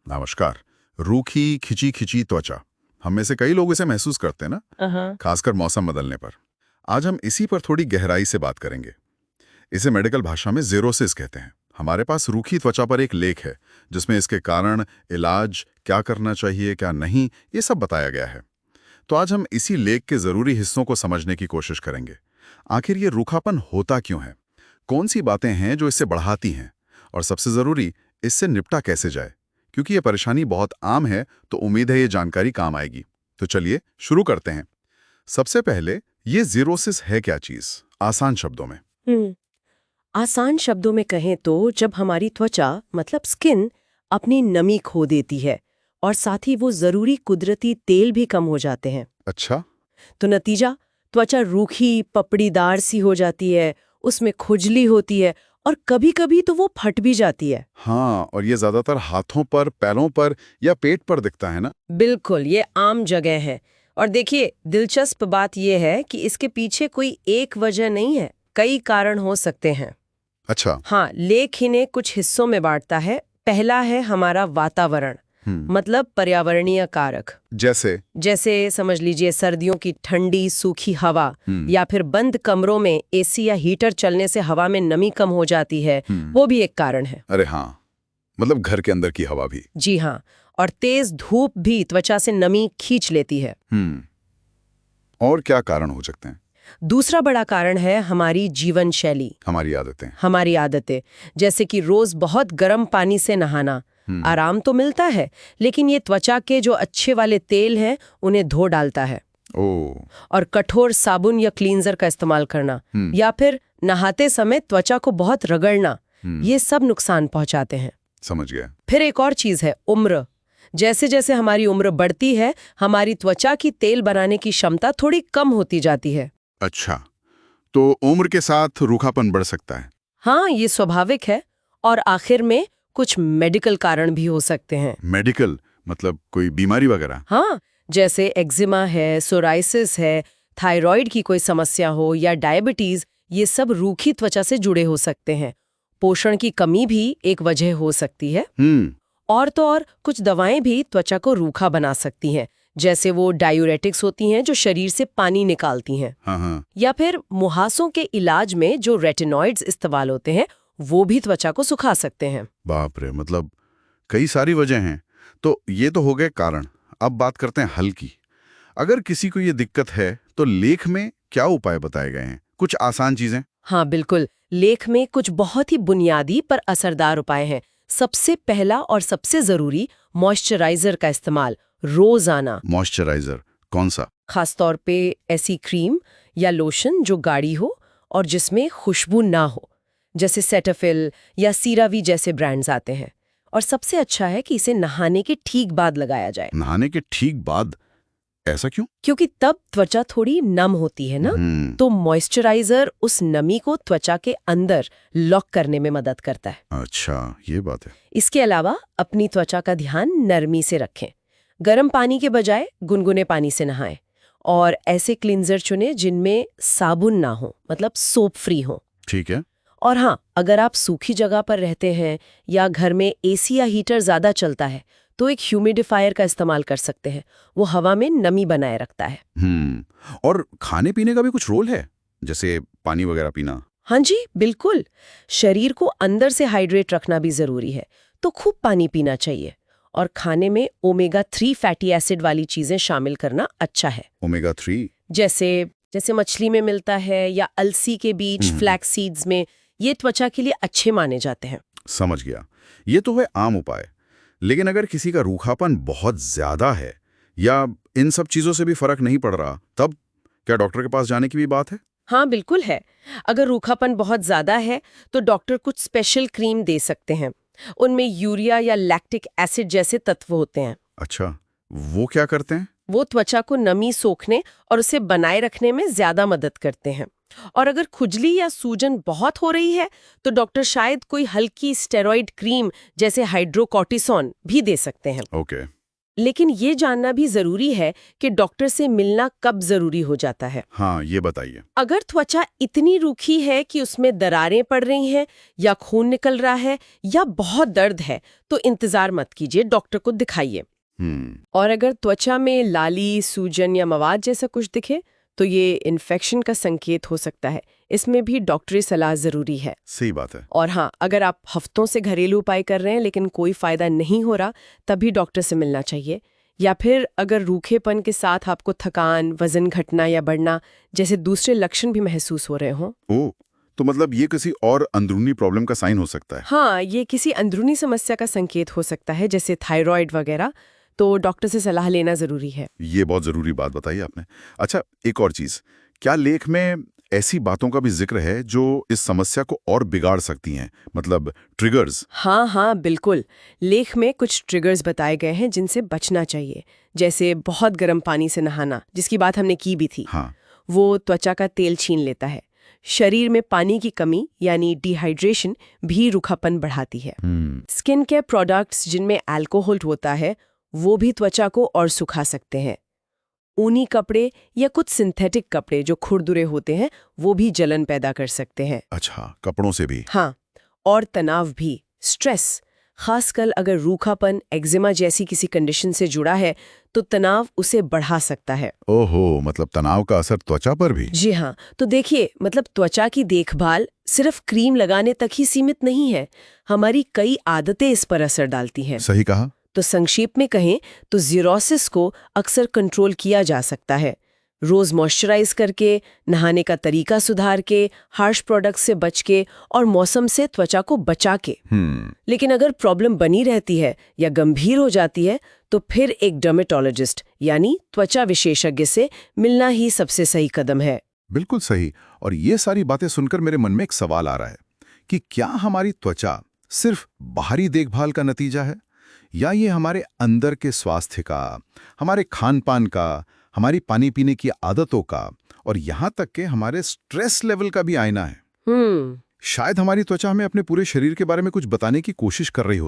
नमस्कार। रूखी खिंची खिंची त्वचा, हम में से कई लोग इसे महसूस करते हैं ना, खासकर मौसम बदलने पर। आज हम इसी पर थोड़ी गहराई से बात करेंगे। इसे मेडिकल भाषा में ज़ेरोसिस कहते हैं। हमारे पास रूखी त्वचा पर एक लेख है जिसमें इसके कारण, इलाज, क्या करना चाहिए क्या नहीं, ये सब बताया गया है। तो आज हम इसी लेख के ज़रूरी हिस्सों को समझने की कोशिश करेंगे। आखिर ये रूखापन होता क्यों है, कौन सी बातें हैं जो इससे बढ़ाती हैं, और सबसे ज़रूरी, इससे निपटा कैसे जाए। क्योंकि ये परेशानी बहुत आम है, तो उम्मीद है ये जानकारी काम आएगी। तो चलिए शुरू करते हैं। सबसे पहले, ये ज़ीरोसिस है क्या चीज़, आसान शब्दों में। आसान शब्दों में कहें तो जब हमारी त्वचा मतलब स्किन अपनी नमी खो देती है और साथ ही वो जरूरी कुदरती तेल भी कम हो जाते हैं। अच्छा। तो नतीजा, त्वचा रूखी पपड़ीदार सी हो जाती है, उसमें खुजली होती है और कभी-कभी तो वो फट भी जाती है। हाँ, और ये ज़्यादातर हाथों पर, पैरों पर या पेट पर दिखता है ना। बिल्कुल, ये आम जगह है। और देखिए, दिलचस्प बात यह है कि इसके पीछे कोई एक वजह नहीं है, कई कारण हो सकते हैं। अच्छा। हाँ, लेख इन्हें कुछ हिस्सों में बांटता है। पहला है हमारा वातावरण, मतलब पर्यावरणीय कारक। जैसे समझ लीजिए सर्दियों की ठंडी सूखी हवा, या फिर बंद कमरों में एसी या हीटर चलने से हवा में नमी कम हो जाती है, वो भी एक कारण है। अरे हाँ, मतलब घर के अंदर की हवा भी। जी हाँ, और तेज धूप भी त्वचा से नमी खींच लेती है। और क्या कारण हो सकते हैं। दूसरा बड़ा कारण है हमारी जीवन शैली, हमारी आदतें। जैसे कि रोज बहुत गर्म पानी से नहाना। आराम तो मिलता है, लेकिन ये त्वचा के जो अच्छे वाले तेल हैं उन्हें धो डालता है। और कठोर साबुन या क्लींजर का इस्तेमाल करना, या फिर नहाते समय त्वचा को बहुत रगड़ना, ये सब नुकसान पहुंचाते हैं। समझ गया। फिर एक और चीज है उम्र। जैसे जैसे हमारी उम्र बढ़ती है, हमारी त्वचा की तेल बनाने की क्षमता थोड़ी कम होती जाती है। अच्छा, तो उम्र के साथ रूखापन बढ़ सकता है। हाँ, ये स्वाभाविक है। और आखिर में कुछ मेडिकल कारण भी हो सकते हैं। मेडिकल मतलब कोई बीमारी वगैरह। हाँ, जैसे एक्जिमा है, सोराइसिस है, थायराइड की कोई समस्या हो या डायबिटीज, ये सब रूखी त्वचा से जुड़े हो सकते हैं। पोषण की कमी भी एक वजह हो सकती है। और तो और कुछ दवाएं भी त्वचा को रूखा बना सकती हैं, जैसे वो डायूरेटिक्स होती हैं जो शरीर से पानी निकालती हैं। हाँ। या फिर मुहासों के इलाज में जो रेटिनॉइड्स इस्तेमाल होते हैं, वो भी त्वचा को सुखा सकते हैं। बाप रे, मतलब कई सारी वजह हैं। तो ये तो हो गए कारण। अब बात करते हैं हल की। अगर किसी को ये दिक्कत है तो लेख में क्या उपाय बताए गए हैं, कुछ आसान चीजें। हाँ बिल्कुल, लेख में कुछ बहुत ही बुनियादी पर असरदार उपाय हैं। सबसे पहला और सबसे जरूरी, मॉइस्चराइजर का इस्तेमाल रोजाना। मॉइस्चराइजर कौन सा। खासतौर पे ऐसी क्रीम या लोशन जो गाढ़ी हो और जिसमें खुशबू ना हो, जैसे सेटाफिल या सीरावी जैसे ब्रांड्स आते हैं। और सबसे अच्छा है कि इसे नहाने के ठीक बाद लगाया जाए। नहाने के ठीक बाद, ऐसा क्यों। क्योंकि तब त्वचा थोड़ी नम होती है ना, तो मॉइस्चराइजर उस नमी को त्वचा के अंदर लॉक करने में मदद करता है। अच्छा, ये बात है। इसके अलावा अपनी त्वचा का ध्यान नरमी से रखें। गर्म पानी के बजाय गुनगुने पानी से नहाएं। और ऐसे क्लींजर चुनें जिनमें साबुन ना हो, मतलब सोप फ्री हो। ठीक है। और हाँ, अगर आप सूखी जगह पर रहते हैं या घर में एसी या हीटर ज्यादा चलता है, तो एक ह्यूमिडिफायर का इस्तेमाल कर सकते हैं। वो हवा में नमी बनाए रखता है। और खाने पीने का भी कुछ रोल है, जैसे पानी वगैरह पीना। हाँ जी, बिल्कुल। शरीर को अंदर से हाइड्रेट रखना भी जरूरी है, तो खूब पानी पीना चाहिए। और खाने में ओमेगा 3 फैटी एसिड वाली चीजें शामिल करना अच्छा है। ओमेगा 3 जैसे मछली में मिलता है, या अलसी के बीज, फ्लैक्स सीड्स में, ये त्वचा के लिए अच्छे माने जाते हैं। समझ गया। ये तो है आम उपाय। लेकिन अगर किसी का रूखापन बहुत ज्यादा है या इन सब चीजों से भी फर्क नहीं पड़ रहा, तब क्या डॉक्टर के पास जाने की भी बात है। हाँ बिल्कुल है। अगर रूखापन बहुत ज्यादा है तो डॉक्टर कुछ स्पेशल क्रीम दे सकते हैं। उनमें यूरिया या लैक्टिक एसिड जैसे तत्व होते हैं। अच्छा, वो क्या करते हैं। वो त्वचा को नमी सोखने और उसे बनाए रखने में ज्यादा मदद करते हैं। और अगर खुजली या सूजन बहुत हो रही है तो डॉक्टर शायद कोई हल्की स्टेरॉइड क्रीम जैसे हाइड्रोकॉर्टिसोन भी दे सकते हैं। ओके। लेकिन ये जानना भी जरूरी है कि डॉक्टर से मिलना कब जरूरी हो जाता है। हाँ, ये बताइए। अगर त्वचा इतनी रूखी है कि उसमें दरारें पड़ रही हैं या खून निकल रहा है या बहुत दर्द है तो इंतजार मत कीजिए, डॉक्टर को दिखाइए। और अगर त्वचा में लाली, सूजन या मवाद जैसा कुछ दिखे तो ये इन्फेक्शन का संकेत हो सकता है। इसमें भी डॉक्टरी सलाह जरूरी है। सही बात है। और हाँ, अगर आप हफ्तों से घरेलू उपाय कर रहे हैं लेकिन कोई फायदा नहीं हो रहा, तभी डॉक्टर से मिलना चाहिए। या फिर अगर रूखेपन के साथ आपको थकान, वजन घटना या बढ़ना जैसे दूसरे लक्षण भी महसूस हो रहे हों। ओह, तो मतलब ये किसी और अंदरूनी प्रॉब्लम का साइन हो सकता है? हाँ, ये किसी अंदरूनी समस्या का संकेत हो सकता है, जैसे थायराइड वगैरह। तो डॉक्टर से सलाह लेना जरूरी है। ये बहुत जरूरी बात बताई आपने। अच्छा, एक और चीज, क्या लेख में ऐसी बातों का भी जिक्र है जो इस समस्या को और बिगाड़ सकती हैं, मतलब ट्रिगर्स? हाँ, बिल्कुल। लेख में कुछ ट्रिगर्स बताए गए हैं जिनसे बचना चाहिए, जैसे बहुत गर्म पानी से नहाना, जिसकी बात हमने की भी थी। हाँ। वो त्वचा का तेल छीन लेता है। शरीर में पानी की कमी यानी डिहाइड्रेशन भी रूखापन बढ़ाती है। स्किन केयर प्रोडक्ट्स जिनमें अल्कोहल होता है वो भी त्वचा को और सुखा सकते हैं। ऊनी कपड़े या कुछ सिंथेटिक कपड़े जो खुरदुरे होते हैं वो भी जलन पैदा कर सकते हैं। अच्छा, कपड़ों से भी? हाँ, और तनाव भी, स्ट्रेस, खासकर अगर रूखापन, एक्जिमा जैसी किसी कंडीशन से जुड़ा है तो तनाव उसे बढ़ा सकता है। ओहो, मतलब तनाव का असर त्वचा पर भी? जी हाँ, तो देखिए, मतलब त्वचा की देखभाल सिर्फ क्रीम लगाने तक ही सीमित नहीं है। हमारी कई आदतें इस पर असर डालती हैं। सही कहा। तो संक्षेप में कहें तो ज़ीरोसिस को अक्सर कंट्रोल किया जा सकता है। रोज मॉइस्चराइज करके, नहाने का तरीका सुधार के, हार्श प्रोडक्ट से बच के और मौसम से त्वचा को बचा के। लेकिन अगर प्रॉब्लम बनी रहती है या गंभीर हो जाती है तो फिर एक डर्मेटोलॉजिस्ट यानी त्वचा विशेषज्ञ से मिलना ही सबसे सही कदम है। बिल्कुल सही। और ये सारी बातें सुनकर मेरे मन में एक सवाल आ रहा है कि क्या हमारी त्वचा सिर्फ बाहरी देखभाल का नतीजा है, या ये हमारे अंदर के स्वास्थ्य का, हमारे खान पान का, हमारी पानी पीने की आदतों का और यहाँ तक के हमारे स्ट्रेस लेवल का भी आईना है? शायद हमारी त्वचा हमें अपने पूरे शरीर के बारे में कुछ बताने की कोशिश कर रही हो।